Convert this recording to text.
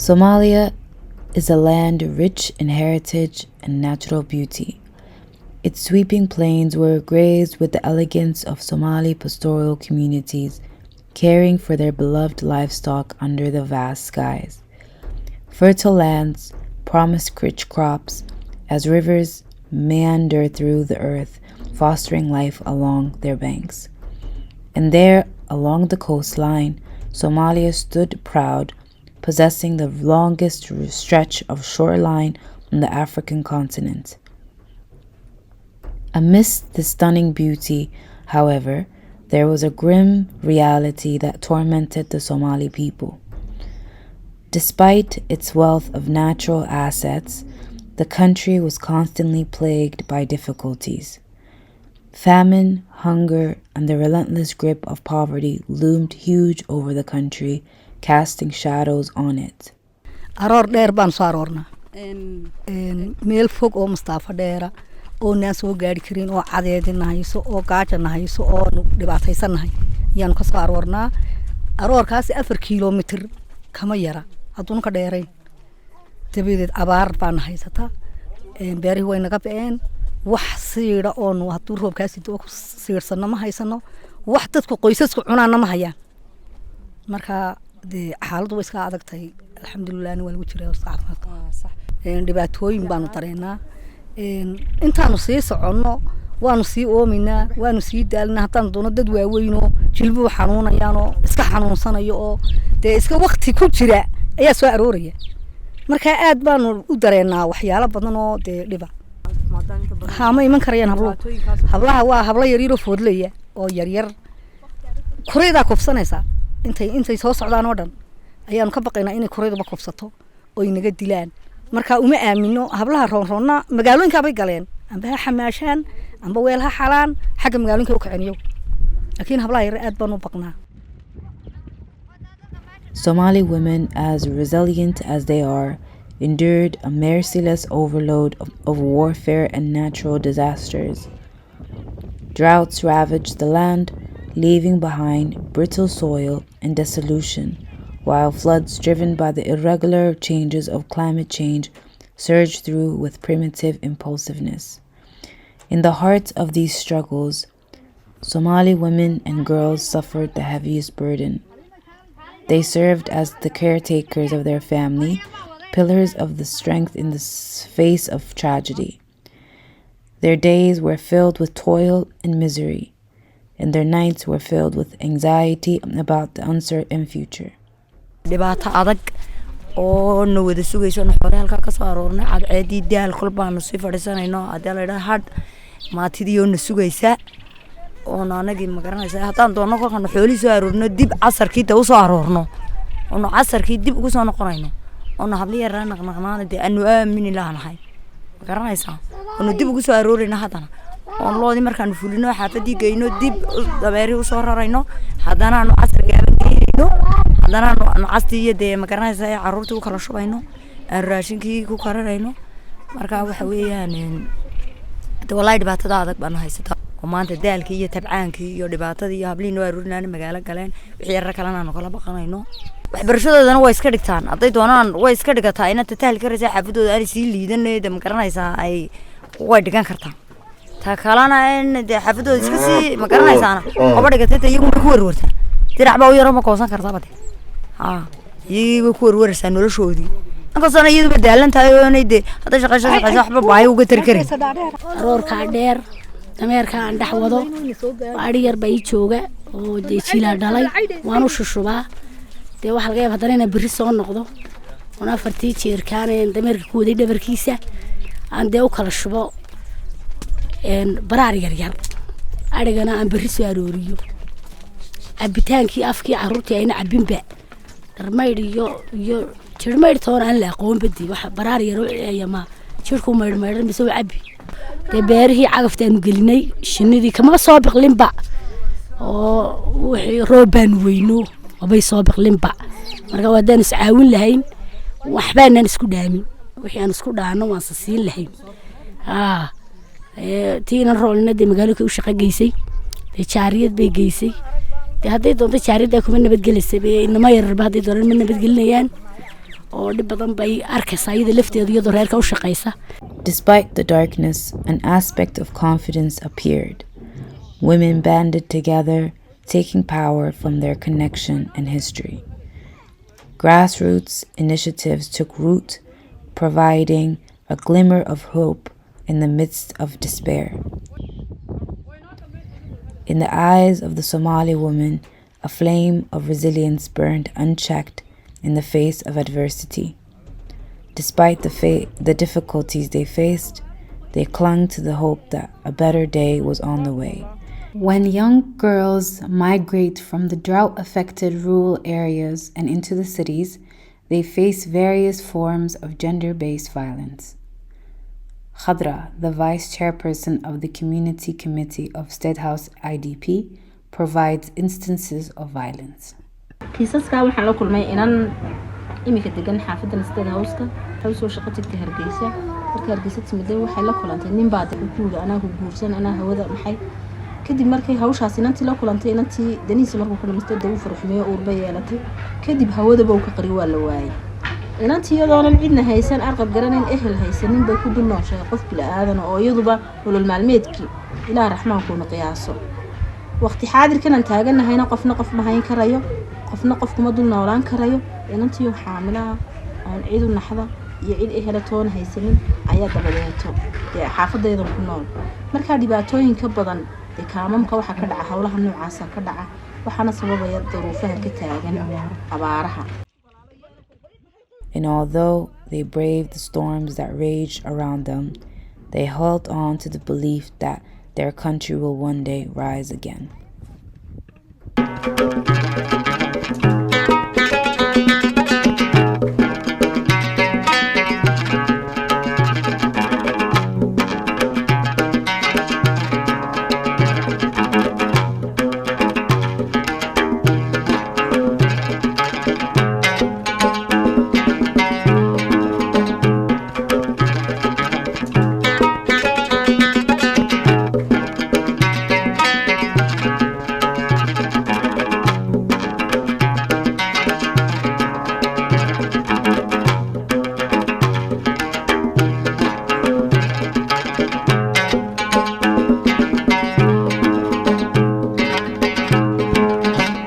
Somalia is a land rich in heritage and natural beauty. Its sweeping plains were grazed with the elegance of Somali pastoral communities, caring for their beloved livestock under the vast skies. Fertile lands promise rich crops as rivers meander through the earth, fostering life along their banks. And there, along the coastline, Somalia stood proud, possessing the longest stretch of shoreline on the African continent. Amidst the stunning beauty, however, there was a grim reality that tormented the Somali people. Despite its wealth of natural assets, the country was constantly plagued by difficulties. Famine, hunger, and the relentless grip of poverty loomed huge over the country, casting shadows on it. aroor dheer baan soo aroornaa meel fog oo Mustafa dheera oo naan soo gaari karin oo cadeedina hayso oo gaajana hayso oo dhibaataysanahay yaan ka soo aroornaa aroorkaas 4 kiiloomitir kama yara aduun ka dheeray dabadeed abaar baan haysataa beerihi way naga been wax siira oo haduu roobkaasi doo ku siirsano ma haysano wax dadku qoysasku cunaana ma hayaan marka xaaladdu way iska adagtahay alxamdulillaah waa lagu jiraa caafimaadka sax dhibaatooyin baanu dareenaa intaanu sii soconno waanu sii oominaa waanu sii daalnaa haddaan doono dad waaweyn oo jilbuhu xanuunayaan oo iska xanuunsanayo oo iska waqti ku jira ayaa soo arooraya marka aad baanu u dareenaa waxyaalo badan oo dhiba ma iman karayaan hablaha waa habla yar yar oo foodlaya oo yar yar kureyda kufsanaysa intay soo socdaan oo dhan ayaanu ka baqaynaa inay kureyduba kufsato oo inaga dilaan marka uma aamino hablaha roonroonna magaalooyinka bay galeen amba ha xamaashaan amba weel ha xalaan xagga magaalooyinka u kacaniyo laakiin hablaha yar aad baan u baqnaa. Somali women, as resilient as they are, endured a merciless overload of warfare and natural disasters. Droughts ravaged the land, leaving behind brittle soil and dissolution, while floods driven by the irregular changes of climate change surged through with primitive impulsiveness. In the heart of these struggles, Somali women and girls suffered the heaviest burden. They served as the caretakers of their family, pillars of the strength in the face of tragedy. Their days were filled with toil and misery, and their nights were filled with anxiety about the uncertain future. dhibaato adag oo noo wada sugayso xoolo halka ka soo aroornay cadceedii daal kulbaan sii fadhiisanayno hadii la had maatidii na sugaysa oo naanagi ma garanaysa haddaan doono kolkan xooli soo aroorno dib casarkii u soo aroorno oo casarkii dib ugu soo noqonayno oo habli yar naqnaqnaan aanu aamin ilaanahay ma garanaysa oo dib ugu soo aroorayna hadana oo loodi markaan fulino xaafadii geyno dib dabeeri u soo rarayno hadana aanu casar gaaban geeyno hadana aanu castii ma garanaysa caruurta u kala shubayno aan raashinkii ku kararayno marka waxa weeyaan wallahi dhibaatada adag baan haysataa oo maanta daalkii iyo tabcaankii iyo dhibaatadii iyo habliin waa rurinaan magaalo galeen wixii yar kalena aan kala baqanayno waxbarashadoodana way iska dhigtaan haday doonaan way iska dhigataa in tatal ka raasay xafadooda ay sii liidanayda ma garanaysa ay way dhigan kartaa ta kalana in xafadooda iska sii ma garanaysaana oo dhigatay iyagu ku warwarta dirac baa u yar ma koosan kartaa bade iyagu ku warwarsan noloshoodii ankaasana iyadu badaalan tahay oo inay hada shaqashada waxba baahi uga tar karin aroorka dheer dameerka aan dhax wado ari yar bay jooga oo jiila dhalay waan u shushubaa waxa laga yaabaa hadana bari soo noqdo oo afartii jeerkaan dameerka ku waday dhabarkiisa aan u kala shubo baraar yar yar arigana aan bari soo arooriyo abitaankii afkii caruurtii ayna cabinba darmayd iyo jirmayd toon aan la aqoon badii waxa baraar yar oo ayama jirku maydh misoo cabi beerihii cagaftaan gelinay shinidii kama soo biqlinba oo wixii roobaan weyno wabay soo biqlinba marka wadaan is caawin lahayn waxbaan isku dhaamin wixii aan isku dhaano waan siin lahayn tiina roolnada magaalada u shaqo geysay jaariyad bay geysay haday doonto jaariyada kuma nabad gelisay inama yarba haday doonaan ma nabad gelinayaan oo dhib badan bay arkaysaa iyada lafteeda iyadoo reerka u shaqaysa. Despite the darkness, an aspect of confidence appeared. Women banded together, taking power from their connection and history. Grassroots initiatives took root, providing a glimmer of hope in the midst of despair. In the eyes of the Somali woman, a flame of resilience burned unchecked in the face of adversity. Despite the difficulties they faced, they clung to the hope that a better day was on the way. When young girls migrate from the drought-affected rural areas and into the cities, they face various forms of gender-based violence. Khadra, the vice chairperson of the Community Committee of State House IDP, provides instances of violence. kiisaska waxaan la kulmay inaan imika degan xaafadda State House-ka waxay soo shaqo tagtay Hargeysa markii Hargeysa timidday waxay la kulantay nin baad ku guuray anaa ku guursan anaa hawada maxay kadib markay hawshaas inantii la kulantay inantii daniisa markuu ka dhamastay dawuu farxumeeyo uurba yeelatay kadib hawada buu ka qari waa la waayay inantii iyadoonan cidna haysan arqab garanin ehel haysanin bay ku dul nooshay qof bila aadan oo iyaduba nolol maalmeedkii ilaa raxmaankuuna qiyaaso waqti xaadirkan aan taaganahayna qofna qof ma hayn karayo qofna qof kuma dul noolaan karayo inantii xaamilaa aan cid u naxda iyo cid ehelatoon haysanin ayaa dabadeeto xaafadeedan ku nool marka dhibaatooyinka badan kaamamka waxa ka dhaca hawlaha noocaas ka dhaca waxaana sababaya duruufaha ka taagan abaaraha. And although they braved the storms that raged around them, they held on to the belief that their country will one day rise again.